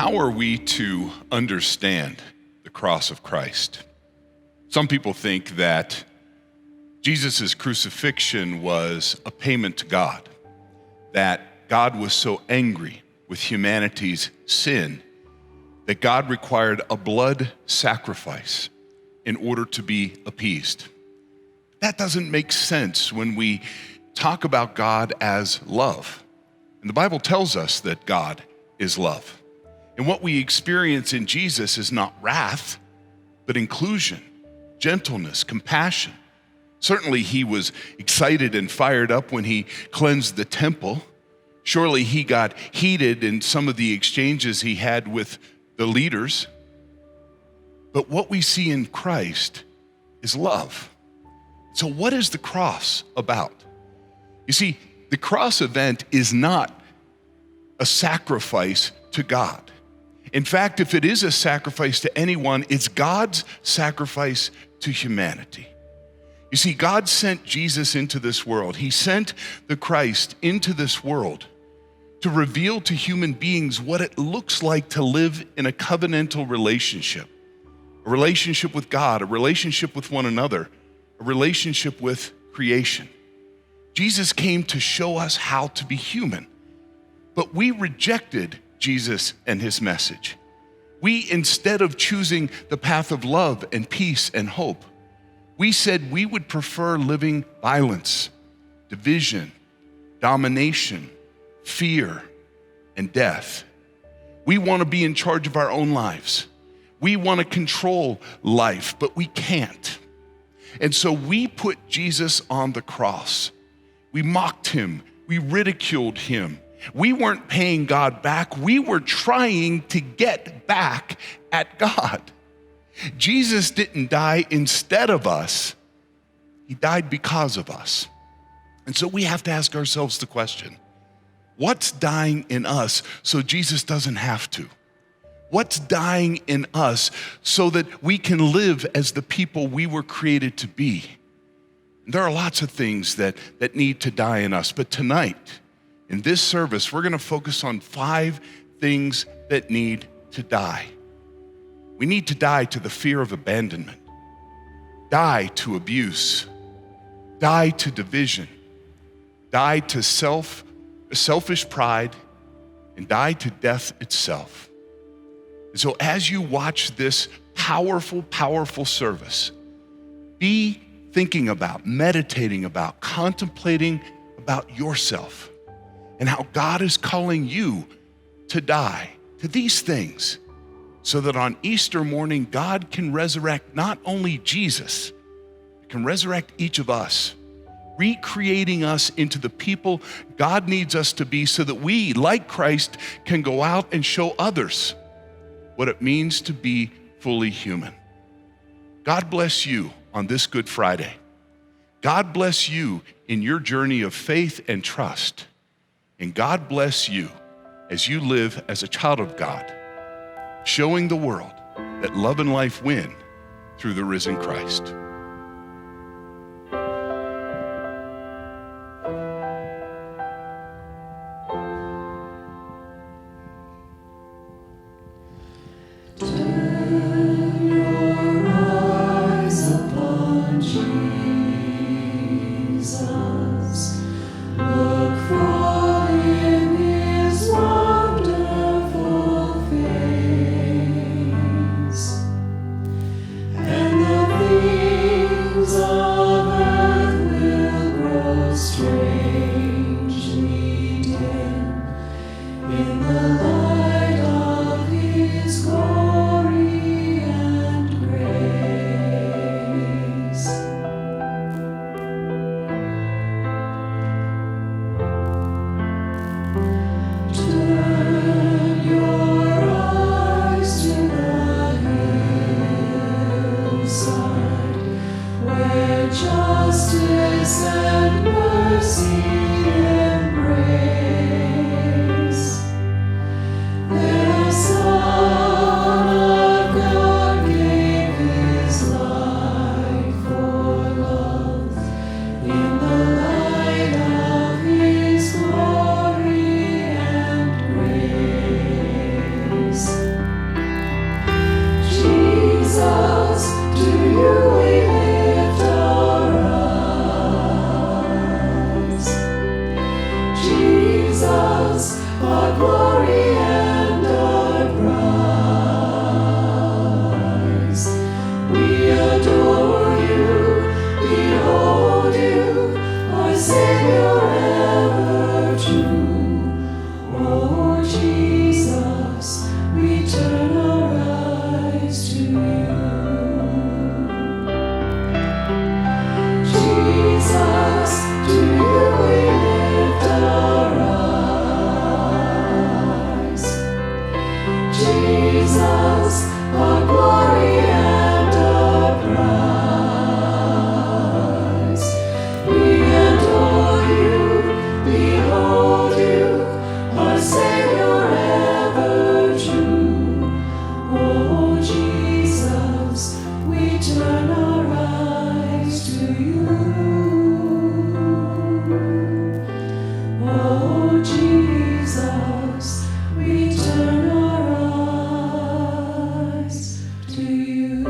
How are we to understand the cross of Christ? Some people think that Jesus' crucifixion was a payment to God, that God was so angry with humanity's sin that God required a blood sacrifice in order to be appeased. That doesn't make sense when we talk about God as love. And the Bible tells us that God is love. And what we experience in Jesus is not wrath, but inclusion, gentleness, compassion. Certainly he was excited and fired up when he cleansed the temple. Surely he got heated in some of the exchanges he had with the leaders. But what we see in Christ is love. So what is the cross about? You see, the cross event is not a sacrifice to God. In fact, if it is a sacrifice to anyone, it's God's sacrifice to humanity. You see, God sent Jesus into this world. He sent the Christ into this world to reveal to human beings what it looks like to live in a covenantal relationship, a relationship with God, a relationship with one another, a relationship with creation. Jesus came to show us how to be human, but we rejected Jesus and his message. We, instead of choosing the path of love and peace and hope, we said we would prefer living violence, division, domination, fear, and death. We want to be in charge of our own lives. We want to control life, but we can't. And so we put Jesus on the cross. We mocked him. We ridiculed him. We weren't paying God back. We were trying to get back at God. Jesus didn't die instead of us. He died because of us. And so we have to ask ourselves the question, what's dying in us so Jesus doesn't have to? What's dying in us so that we can live as the people we were created to be? And there are lots of things that need to die in us, but tonight, in this service, we're going to focus on 5 things that need to die. We need to die to the fear of abandonment, die to abuse, die to division, die to selfish pride, and die to death itself. And so as you watch this powerful, powerful service, be thinking about, meditating about, contemplating about yourself and how God is calling you to die to these things so that on Easter morning, God can resurrect not only Jesus, but can resurrect each of us, recreating us into the people God needs us to be so that we, like Christ, can go out and show others what it means to be fully human. God bless you on this Good Friday. God bless you in your journey of faith and trust. And God bless you as you live as a child of God, showing the world that love and life win through the risen Christ. Justice and mercy forever true. Oh Jesus, we turn our eyes to you. Jesus, to you we lift our eyes. Jesus, our glory and our prize. We adore you, behold you, our Savior ever true. Oh Jesus, we turn our eyes to you. Oh Jesus, we turn our eyes to you.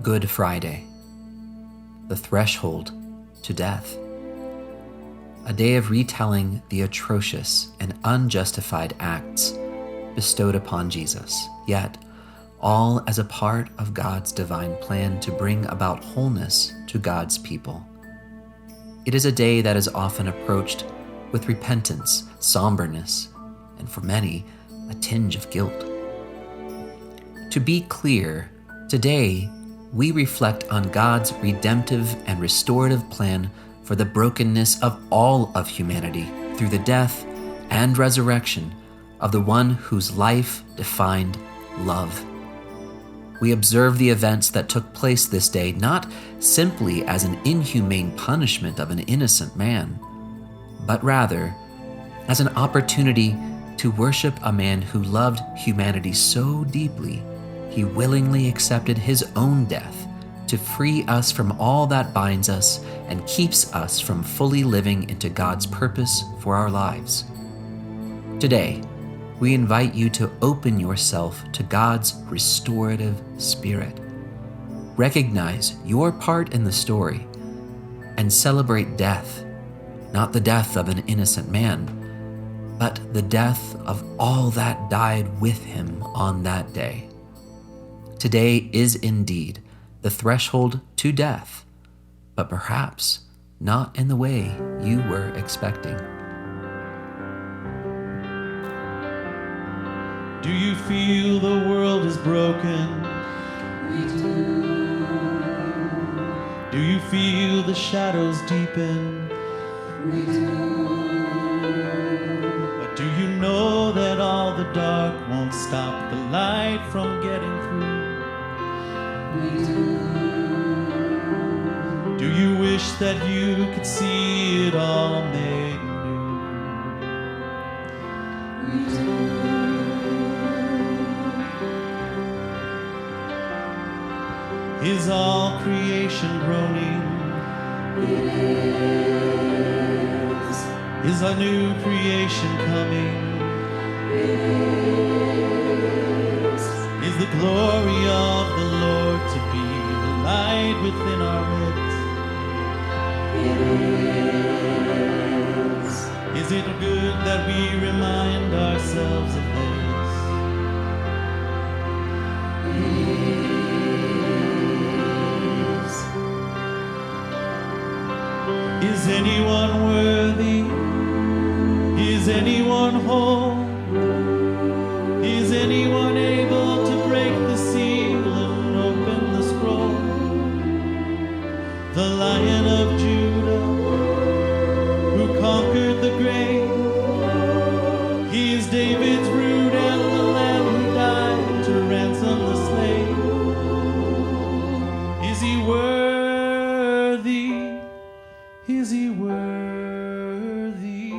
Good Friday, the threshold to death. A day of retelling the atrocious and unjustified acts bestowed upon Jesus, yet all as a part of God's divine plan to bring about wholeness to God's people. It is a day that is often approached with repentance, somberness, and for many, a tinge of guilt. To be clear, today we reflect on God's redemptive and restorative plan for the brokenness of all of humanity through the death and resurrection of the one whose life defined love. We observe the events that took place this day not simply as an inhumane punishment of an innocent man, but rather as an opportunity to worship a man who loved humanity so deeply he willingly accepted his own death to free us from all that binds us and keeps us from fully living into God's purpose for our lives. Today, we invite you to open yourself to God's restorative spirit. Recognize your part in the story and celebrate death, not the death of an innocent man, but the death of all that died with him on that day. Today is indeed the threshold to death, but perhaps not in the way you were expecting. Do you feel the world is broken? We do. Do you feel the shadows deepen? We do. But do you know that all the dark won't stop the light from getting through? We do. Do you wish that you could see it all made new? We do. Is all creation groaning? It is. Is a new creation coming? It is. Is the glory of the Lord to be the light within our midst? It is. Is it good that we remind ourselves of this? It is. Is anyone worthy? Is anyone whole? Is anyone able to break the seal and open the scroll? The Lion of Judah, who conquered the grave, he is David's root and the Lamb who died to ransom the slave. Is he worthy? Is he worthy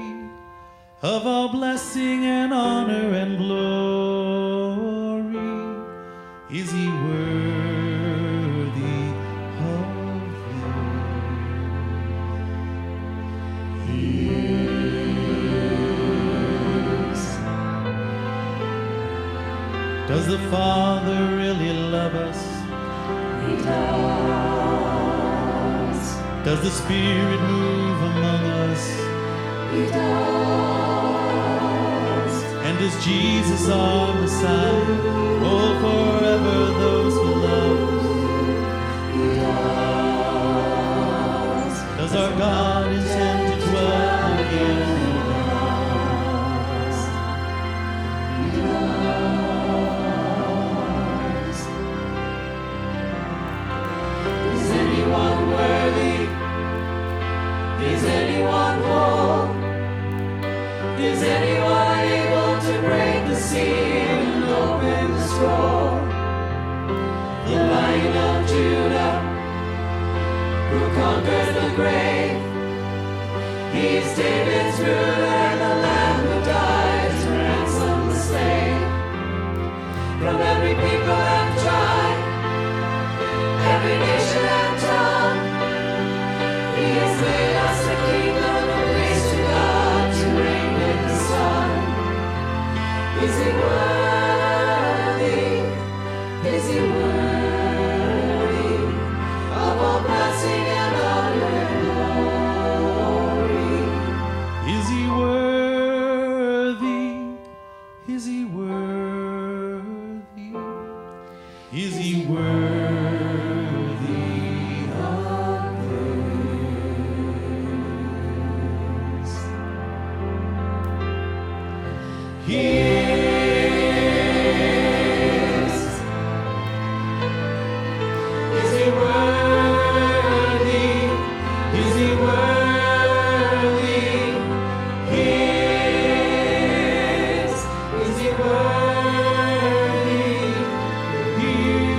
of all blessing and honor and glory? Is he worthy of Does the Father really love us? He does. Does the Spirit move among us? He does. And is Jesus our Messiah? Oh, forever those who love us. He does. Does our God intend to dwell again in us? He does. Is anyone worthy? Is anyone whole? Is anyone able to break the seal and open the scroll? The Lion of Judah, who conquers the grave. He is David's ruler and the Lamb who died to ransom the slain. From every people and tribe, every nation and tongue, He has made us a kingdom, a praise to God, to reign with the Son. Is He worthy? Is He worthy of all blessing and honor and glory? Is He worthy? Is He worthy? Is He worthy of praise? He is He worthy? Is He worthy? He is He worthy? He is.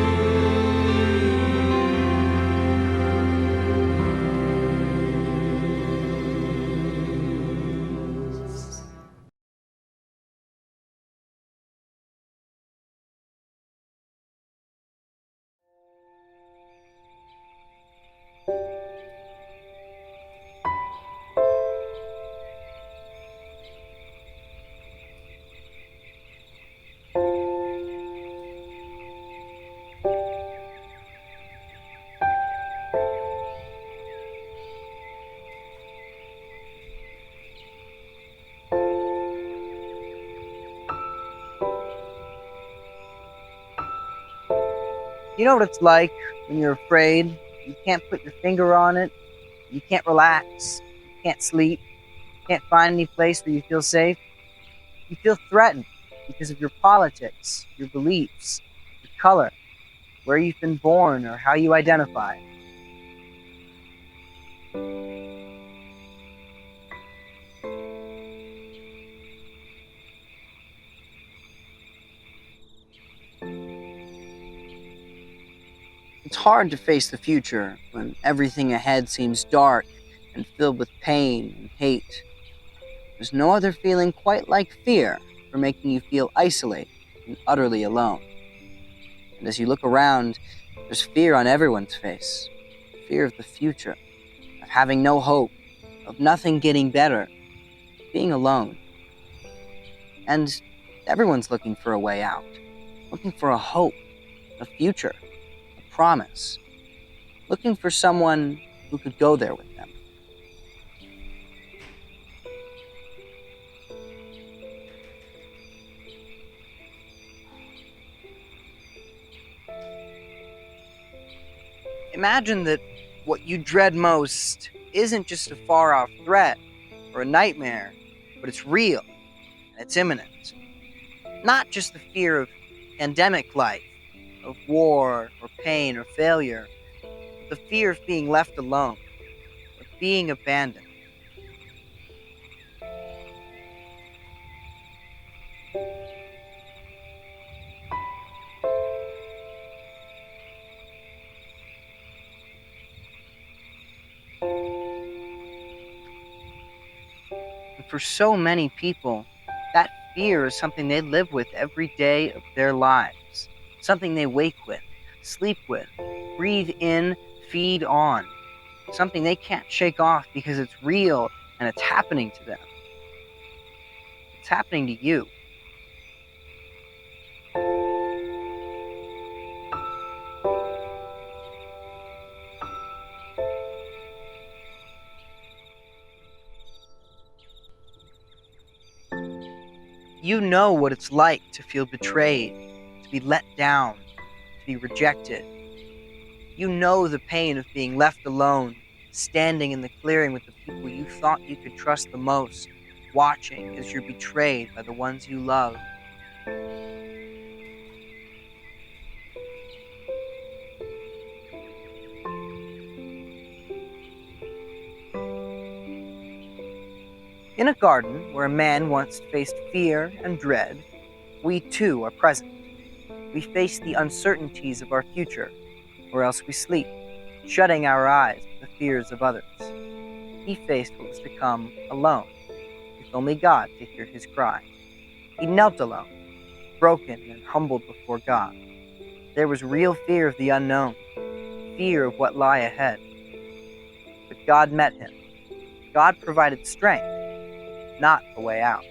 You know what it's like when you're afraid? You can't put your finger on it. You can't relax. You can't sleep. You can't find any place where you feel safe. You feel threatened because of your politics, your beliefs, your color, where you've been born, or how you identify. It's hard to face the future when everything ahead seems dark and filled with pain and hate. There's no other feeling quite like fear for making you feel isolated and utterly alone. And as you look around, there's fear on everyone's face. Fear of the future, of having no hope, of nothing getting better, being alone. And everyone's looking for a way out, looking for a hope, a future, a promise, looking for someone who could go there with them. Imagine that what you dread most isn't just a far-off threat or a nightmare, but it's real and it's imminent. Not just the fear of pandemic life, of war or pain or failure, but the fear of being left alone, of being abandoned. And for so many people, that fear is something they live with every day of their lives, something they wake with, sleep with, breathe in, feed on, something they can't shake off because it's real and it's happening to them. It's happening to you. You know what it's like to feel betrayed, to be let down, to be rejected. You know the pain of being left alone, standing in the clearing with the people you thought you could trust the most, watching as you're betrayed by the ones you love. In a garden where a man once faced fear and dread, we too are present. We face the uncertainties of our future, or else we sleep, shutting our eyes to the fears of others. He faced what was to come alone, with only God to hear his cry. He knelt alone, broken and humbled before God. There was real fear of the unknown, fear of what lay ahead. But God met him. God provided strength, not a way out.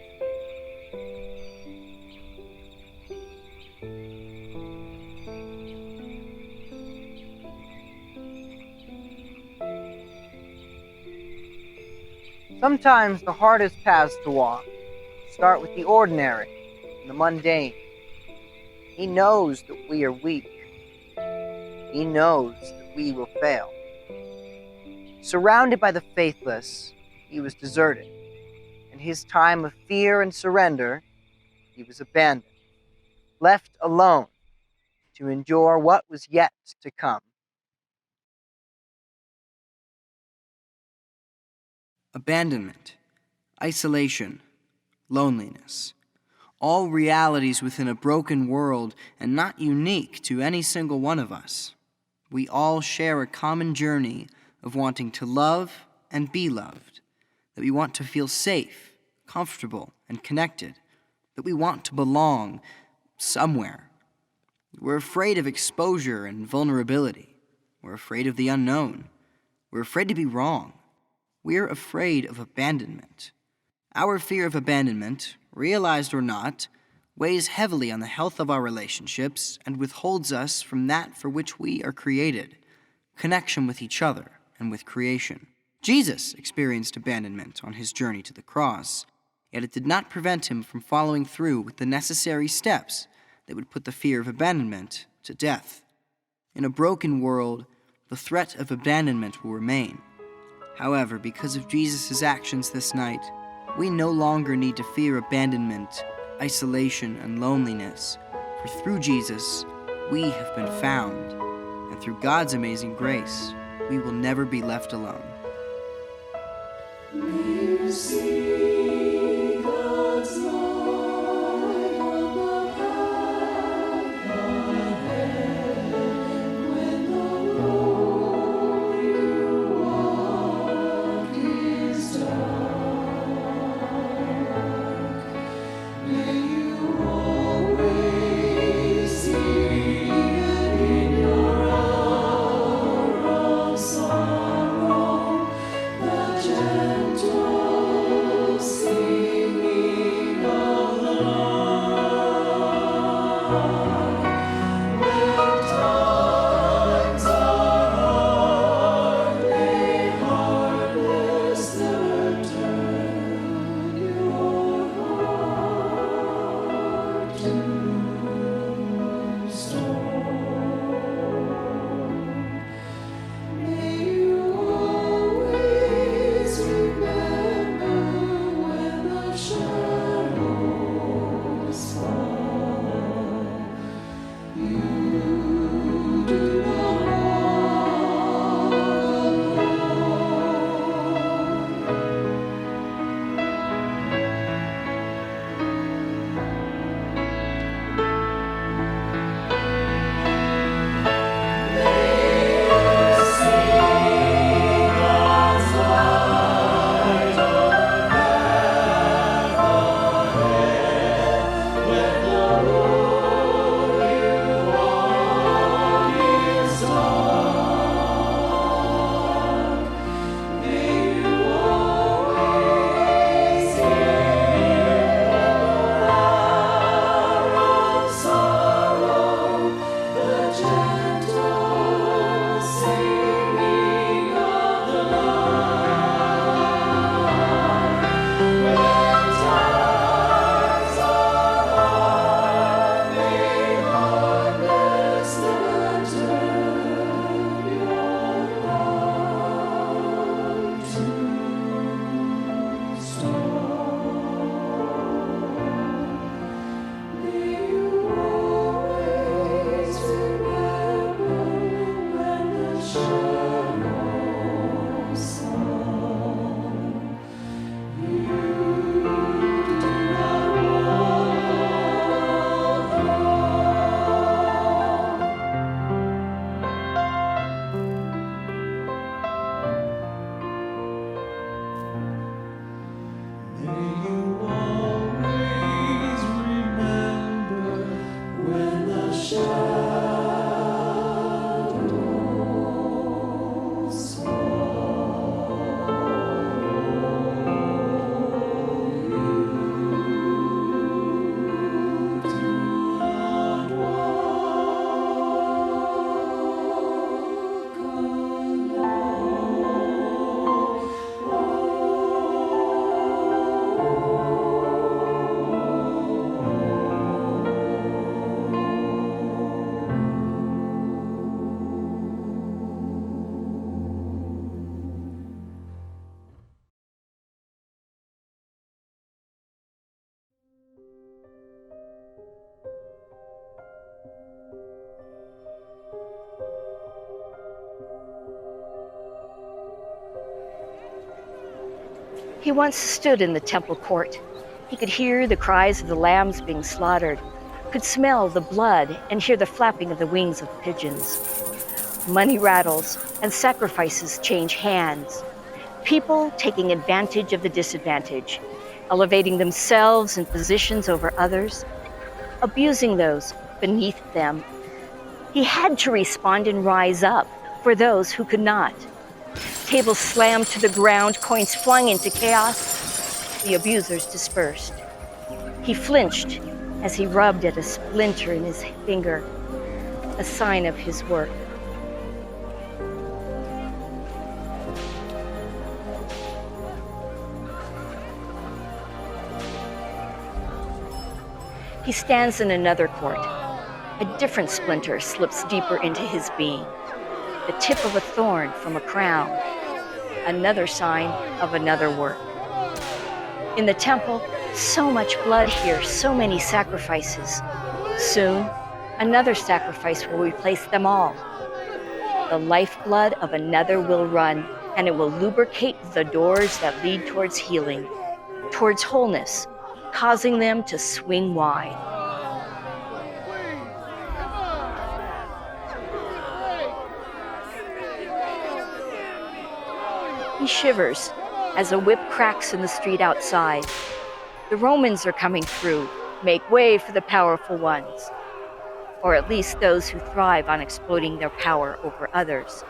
Sometimes the hardest paths to walk start with the ordinary and the mundane. He knows that we are weak. He knows that we will fail. Surrounded by the faithless, he was deserted. In his time of fear and surrender, he was abandoned, left alone to endure what was yet to come. Abandonment, isolation, loneliness. All realities within a broken world and not unique to any single one of us. We all share a common journey of wanting to love and be loved, that we want to feel safe, comfortable, and connected, that we want to belong somewhere. We're afraid of exposure and vulnerability. We're afraid of the unknown. We're afraid to be wrong. We're afraid of abandonment. Our fear of abandonment, realized or not, weighs heavily on the health of our relationships and withholds us from that for which we are created, connection with each other and with creation. Jesus experienced abandonment on his journey to the cross, yet it did not prevent him from following through with the necessary steps that would put the fear of abandonment to death. In a broken world, the threat of abandonment will remain. However, because of Jesus' actions this night, we no longer need to fear abandonment, isolation, and loneliness, for through Jesus, we have been found, and through God's amazing grace, we will never be left alone. May you see God's light above heaven when the road you walk is dark. May you always see in your hour of sorrow the gentle singing of the lark. When times are hard, may hardness never turn your heart to stone. May you always remember when the shadows fall when the shadows He once stood in the temple court. He could hear the cries of the lambs being slaughtered, could smell the blood and hear the flapping of the wings of the pigeons. Money rattles and sacrifices change hands. People taking advantage of the disadvantaged, elevating themselves in positions over others, abusing those beneath them. He had to respond and rise up for those who could not. Tables slammed to the ground, coins flung into chaos. The abusers dispersed. He flinched as he rubbed at a splinter in his finger, a sign of his work. He stands in another court. A different splinter slips deeper into his being, the tip of a thorn from a crown, another sign of another work. In the temple, so much blood here, so many sacrifices. Soon, another sacrifice will replace them all. The lifeblood of another will run, and it will lubricate the doors that lead towards healing, towards wholeness, causing them to swing wide. He shivers as a whip cracks in the street outside. The Romans are coming through. Make way for the powerful ones, or at least those who thrive on exploiting their power over others.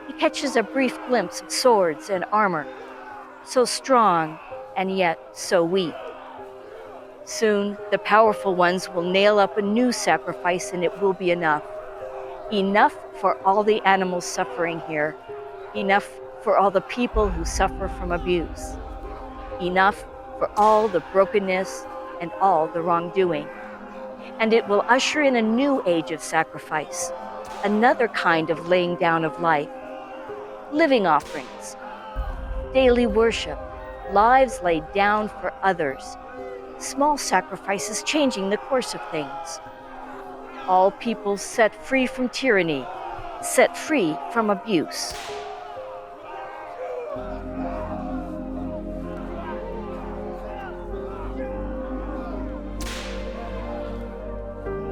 He catches a brief glimpse of swords and armor, so strong and yet so weak. Soon, the powerful ones will nail up a new sacrifice, and it will be enough. Enough for all the animals suffering here. Enough for all the people who suffer from abuse. Enough for all the brokenness and all the wrongdoing. And it will usher in a new age of sacrifice, another kind of laying down of life. Living offerings, daily worship, lives laid down for others, small sacrifices changing the course of things. All people set free from tyranny, set free from abuse.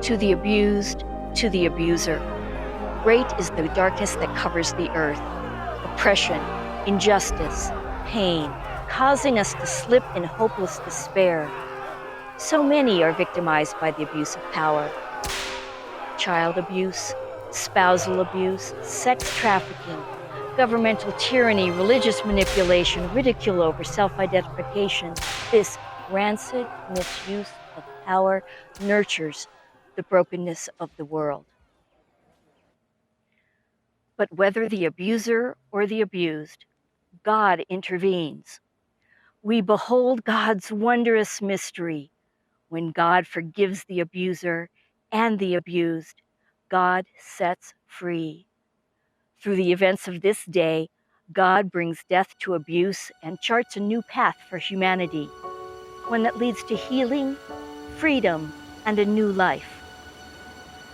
To the abused, to the abuser, great is the darkness that covers the earth. Oppression, injustice, pain, causing us to slip in hopeless despair. So many are victimized by the abuse of power. Child abuse, spousal abuse, sex trafficking, governmental tyranny, religious manipulation, ridicule over self-identification. This rancid misuse of power nurtures the brokenness of the world. But whether the abuser or the abused, God intervenes. We behold God's wondrous mystery. When God forgives the abuser and the abused, God sets free. Through the events of this day, God brings death to abuse and charts a new path for humanity, one that leads to healing, freedom, and a new life.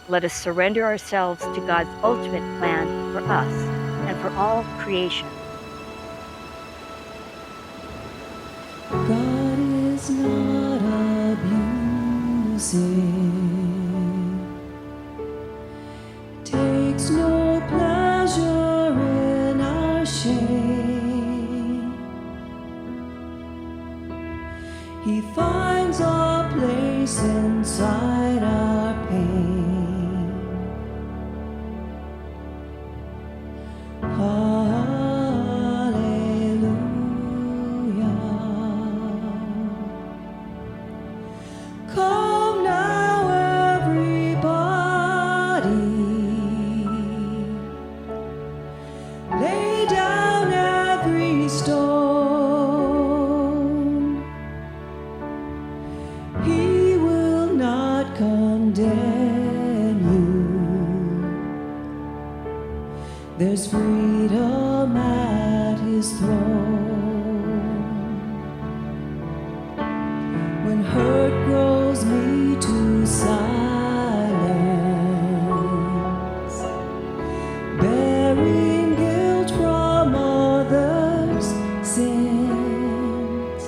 Let us surrender ourselves to God's ultimate plan for us and for all creation. God is not abusive, takes no pleasure in our shame. He finds a place inside us. condemn you. There's freedom at his throne. When hurt grows me to silence, bearing guilt from others' sins,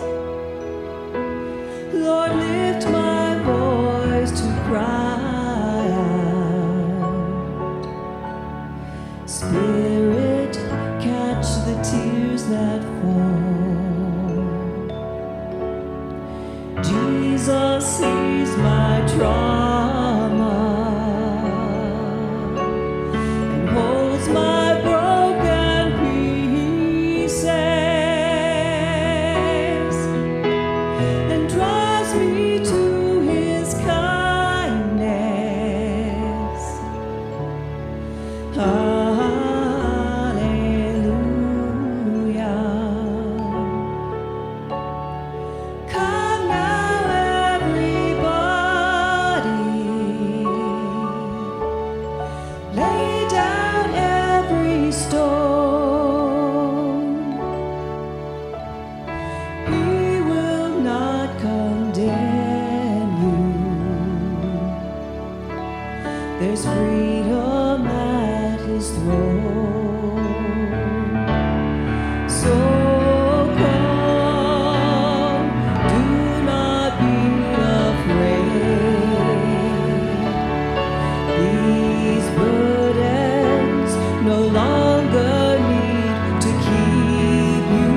Lord, lift my voice to cry out. Spirit, catch the tears that fall. Jesus sees my trauma and holds my broken pieces and draws me to his kindness. Come now, everybody, lay down every stone. He will not condemn you. There's freedom at his throne. So come, do not be afraid. These burdens no longer need to keep you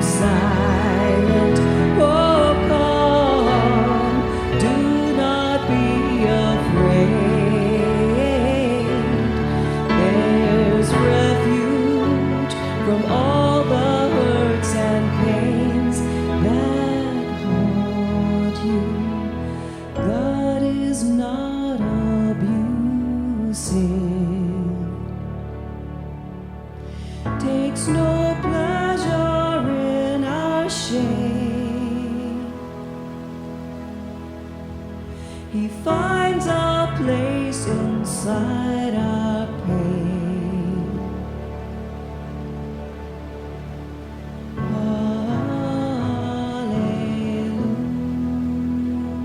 silent. Oh, come, do not be afraid. There's refuge from all the hurts and pains that haunt you. God is not abusive, takes no pleasure in our shame. He finds a place inside our pain.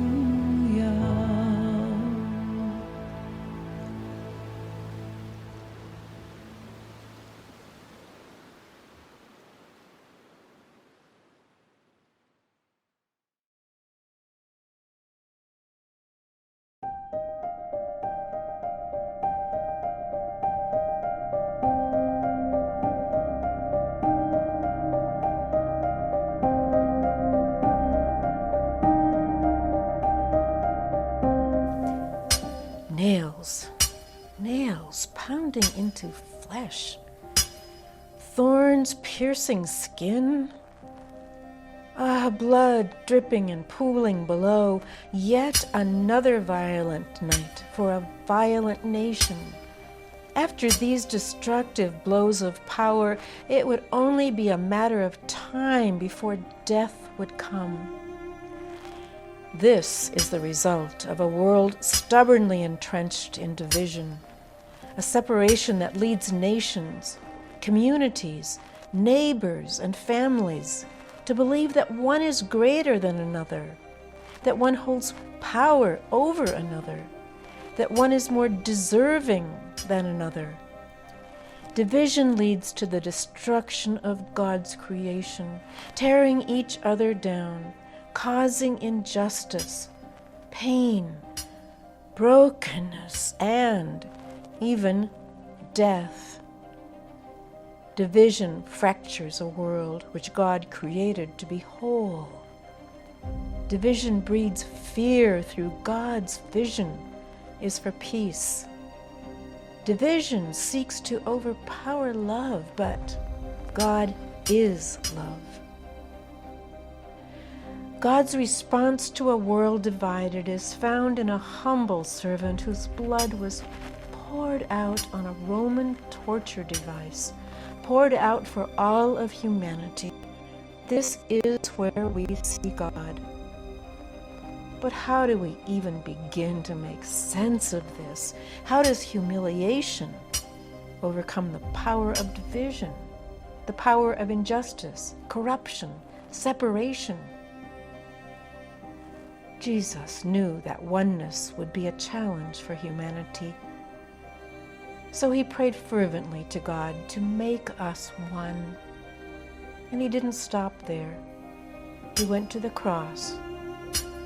Hallelujah. Nails, nails pounding into flesh, thorns piercing skin. Ah, blood dripping and pooling below. Yet another violent night for a violent nation. After these destructive blows of power, it would only be a matter of time before death would come. This is the result of a world stubbornly entrenched in division, a separation that leads nations, communities, neighbors, and families to believe that one is greater than another, that one holds power over another, that one is more deserving than another. Division leads to the destruction of God's creation, tearing each other down, causing injustice, pain, brokenness, and even death. Division fractures a world which God created to be whole. Division breeds fear through God's vision is for peace. Division seeks to overpower love, but God is love. God's response to a world divided is found in a humble servant whose blood was poured out on a Roman torture device, poured out for all of humanity. This is where we see God. But how do we even begin to make sense of this? How does humiliation overcome the power of division, the power of injustice, corruption, separation? Jesus knew that oneness would be a challenge for humanity. So he prayed fervently to God to make us one. And he didn't stop there. He went to the cross,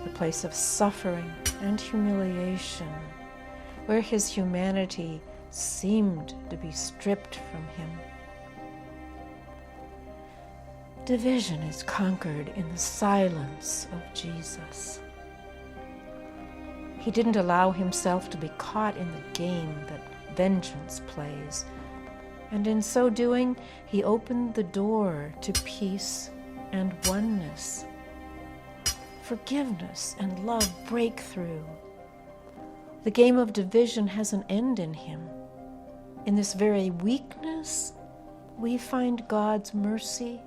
the place of suffering and humiliation, where his humanity seemed to be stripped from him. Division is conquered in the silence of Jesus. He didn't allow himself to be caught in the game that vengeance plays, and in so doing, he opened the door to peace and oneness, forgiveness and love breakthrough. The game of division has an end in him. In this very weakness, we find God's mercy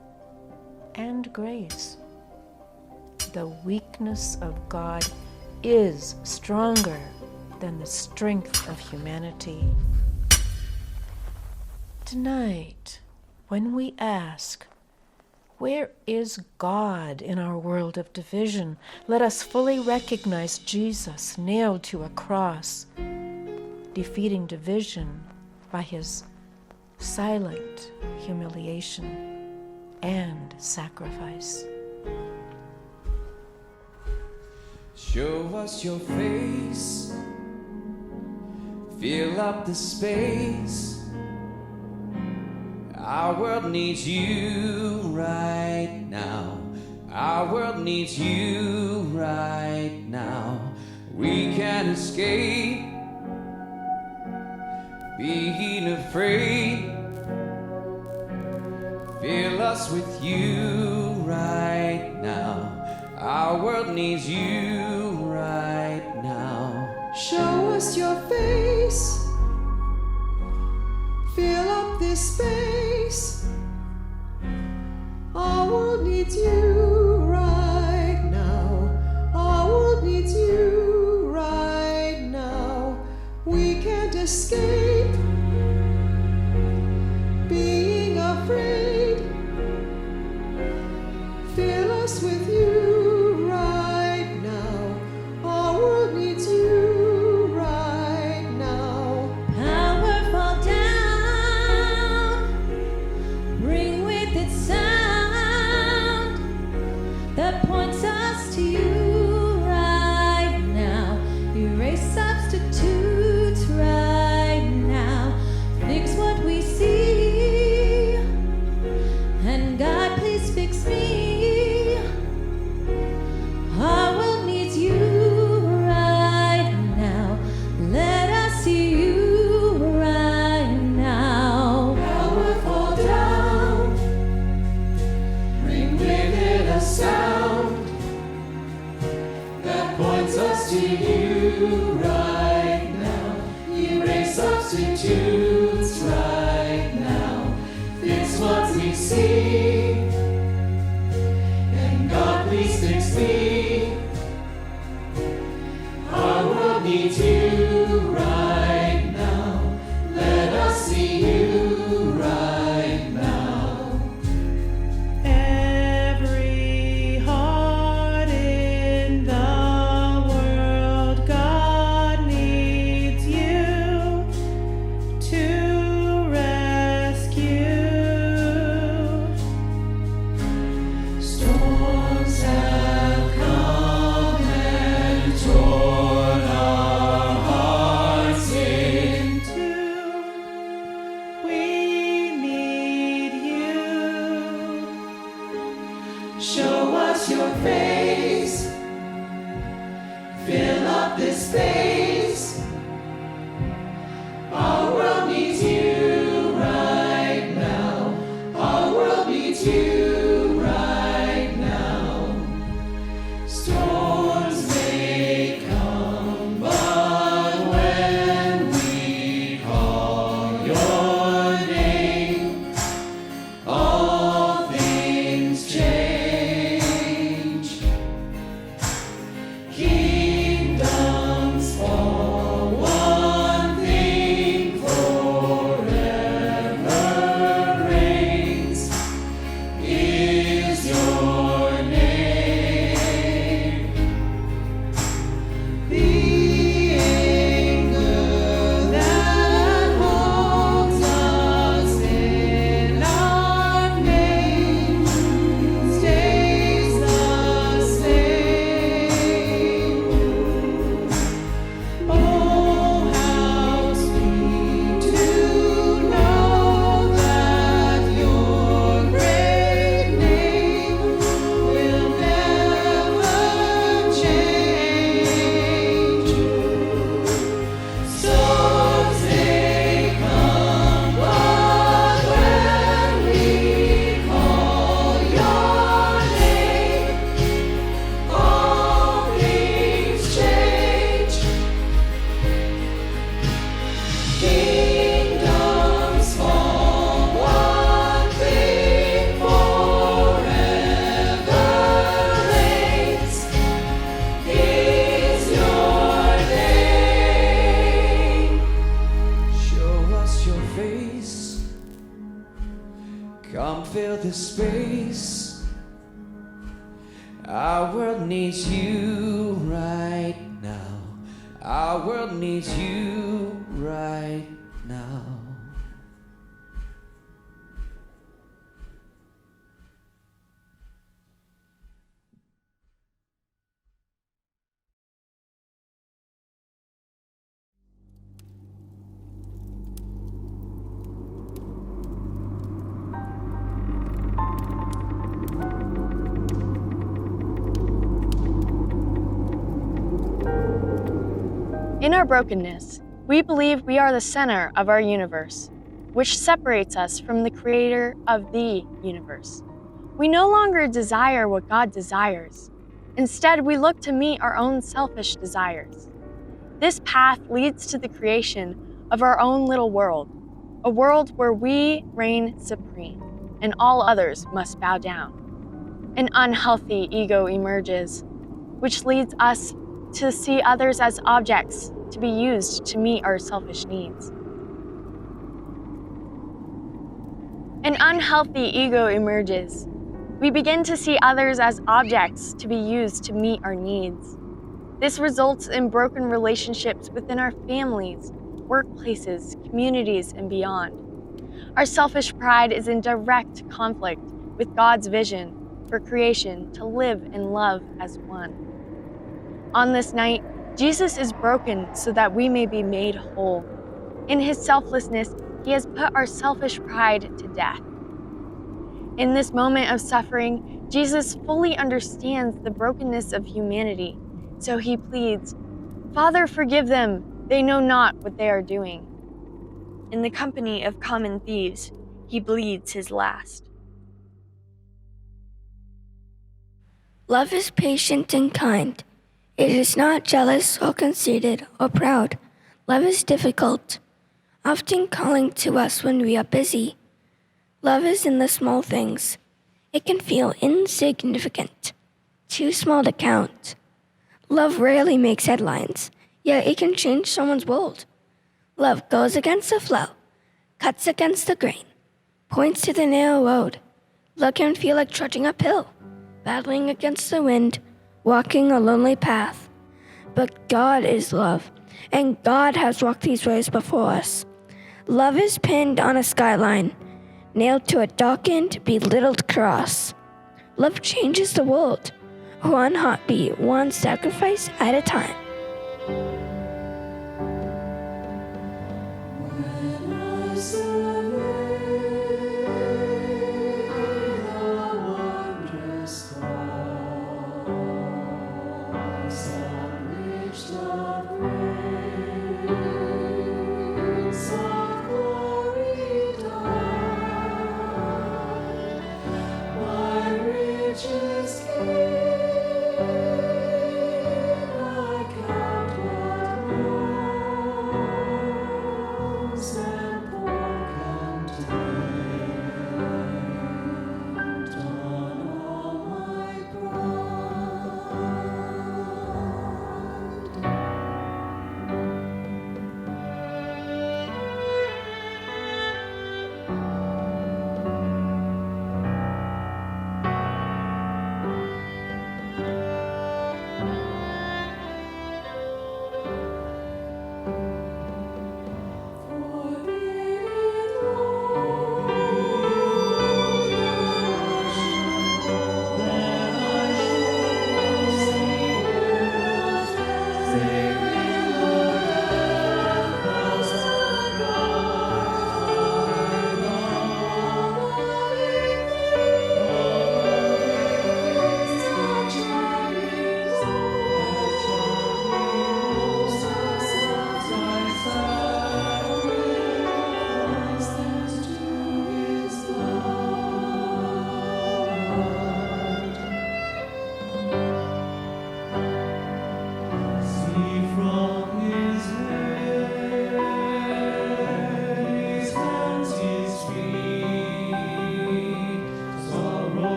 and grace. The weakness of God is stronger than the strength of humanity. Tonight, when we ask, where is God in our world of division? Let us fully recognize Jesus nailed to a cross, defeating division by his silent humiliation and sacrifice. Show us your face, fill up the space. Our world needs you right now. Our world needs you right now. We can't escape being afraid. Fill us with you right now. Our world needs you right now. Show us your face, fill up this space. Our world needs you right now. Our world needs you right now. We can't escape being afraid. Fill us with you. Substitutes right now. It's what we see. And God, please fix me. Our world needs you right now. Let us see you right now. Every heart in the world, God needs you to rescue. Storms have come and torn our hearts fill this space. Our world needs you right now. Our world needs you right now. In our brokenness, we believe we are the center of our universe, which separates us from the creator of the universe. We no longer desire what God desires. Instead, we look to meet our own selfish desires. This path leads to the creation of our own little world, a world where we reign supreme and all others must bow down. An unhealthy ego emerges, which leads us to see others as objects to be used to meet our selfish needs. An unhealthy ego emerges. We begin to see others as objects to be used to meet our needs. This results in broken relationships within our families, workplaces, communities, and beyond. Our selfish pride is in direct conflict with God's vision for creation to live and love as one. On this night, Jesus is broken so that we may be made whole. In his selflessness, he has put our selfish pride to death. In this moment of suffering, Jesus fully understands the brokenness of humanity, so he pleads, "Father, forgive them. They know not what they are doing." In the company of common thieves, he bleeds his last. Love is patient and kind. It is not jealous or conceited or proud. Love is difficult, often calling to us when we are busy. Love is in the small things. It can feel insignificant, too small to count. Love rarely makes headlines, yet it can change someone's world. Love goes against the flow, cuts against the grain, points to the narrow road. Love can feel like trudging uphill, battling against the wind, walking a lonely path. But God is love, and God has walked these roads before us. Love is pinned on a skyline, nailed to a darkened, belittled cross. Love changes the world, one heartbeat, one sacrifice at a time. I count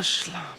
Ashlam.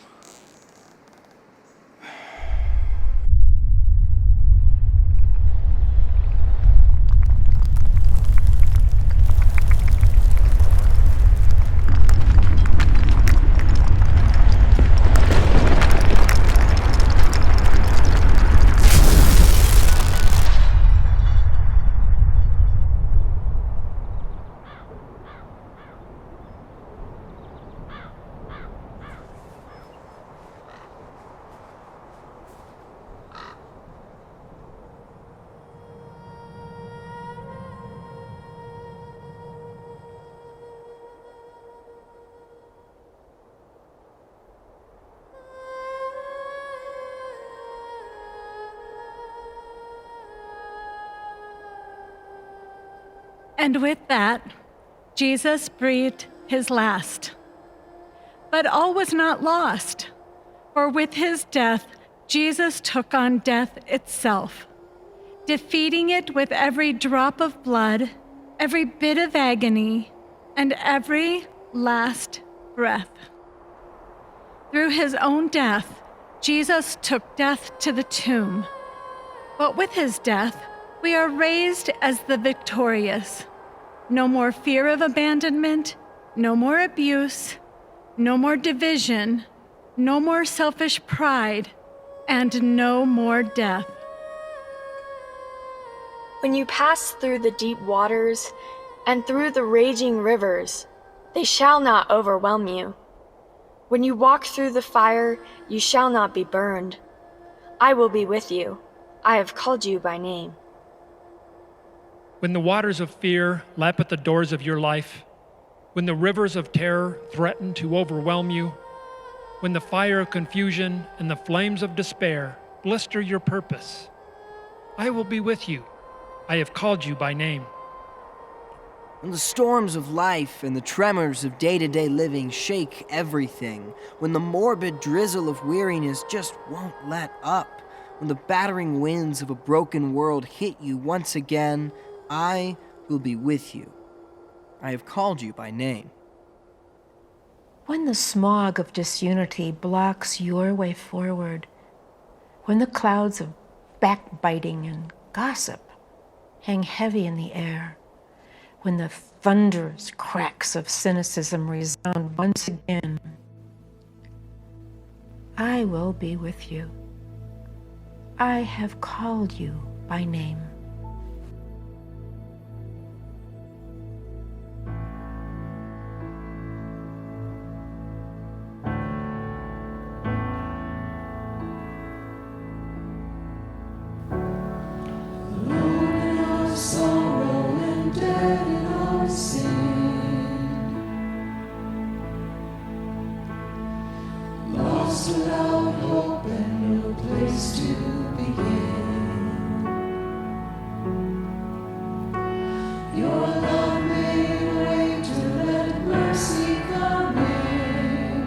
And with that, Jesus breathed his last. But all was not lost, for with his death, Jesus took on death itself, defeating it with every drop of blood, every bit of agony, and every last breath. Through his own death, Jesus took death to the tomb. But with his death, we are raised as the victorious. No more fear of abandonment, no more abuse, no more division, no more selfish pride, and no more death. When you pass through the deep waters and through the raging rivers, they shall not overwhelm you. When you walk through the fire, you shall not be burned. I will be with you. I have called you by name. When the waters of fear lap at the doors of your life, when the rivers of terror threaten to overwhelm you, when the fire of confusion and the flames of despair blister your purpose, I will be with you. I have called you by name. When the storms of life and the tremors of day-to-day living shake everything, when the morbid drizzle of weariness just won't let up, when the battering winds of a broken world hit you once again, I will be with you. I have called you by name. When the smog of disunity blocks your way forward, when the clouds of backbiting and gossip hang heavy in the air, when the thunderous cracks of cynicism resound once again, I will be with you. I have called you by name. Without hope and no place to begin. Your love made a way to let mercy come in.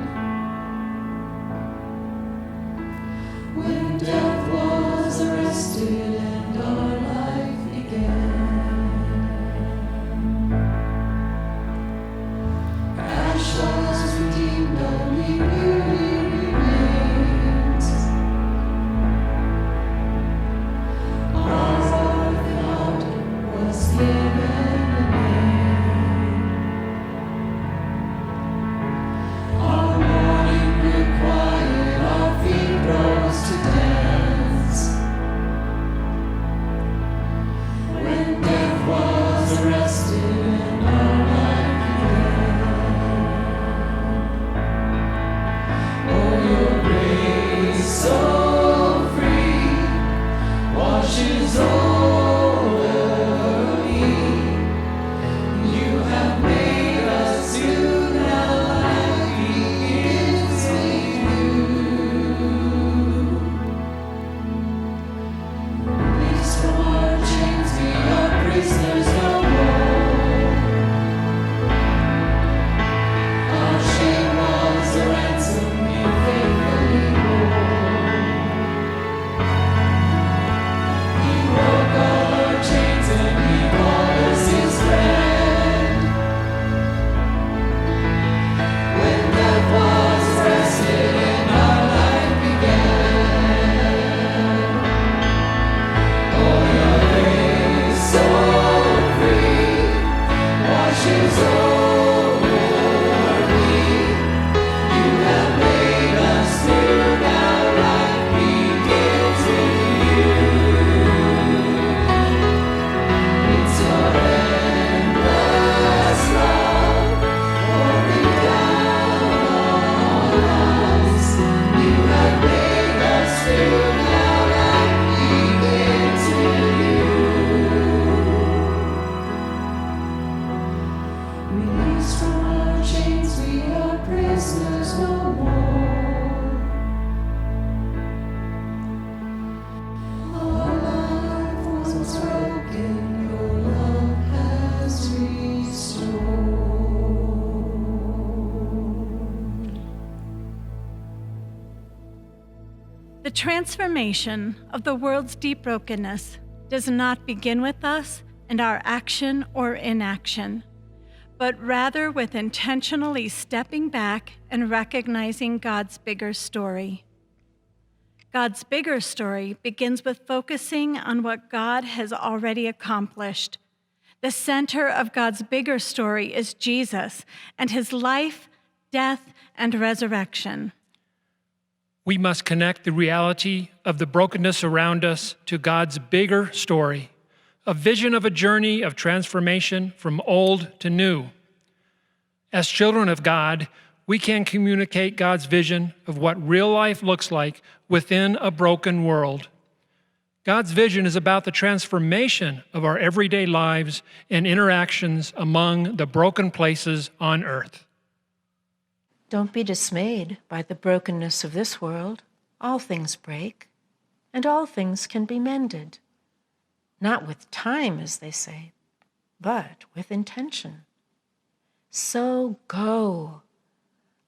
When death was arrested and our life began, ash was redeemed, only beauty. He woke The transformation of the world's deep brokenness does not begin with us and our action or inaction, but rather with intentionally stepping back and recognizing God's bigger story. God's bigger story begins with focusing on what God has already accomplished. The center of God's bigger story is Jesus and his life, death, and resurrection. We must connect the reality of the brokenness around us to God's bigger story, a vision of a journey of transformation from old to new. As children of God, we can communicate God's vision of what real life looks like within a broken world. God's vision is about the transformation of our everyday lives and interactions among the broken places on earth. Don't be dismayed by the brokenness of this world. All things break, and all things can be mended. Not with time, as they say, but with intention. So go.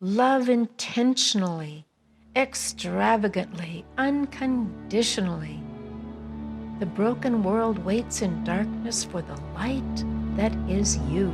Love intentionally, extravagantly, unconditionally. The broken world waits in darkness for the light that is you.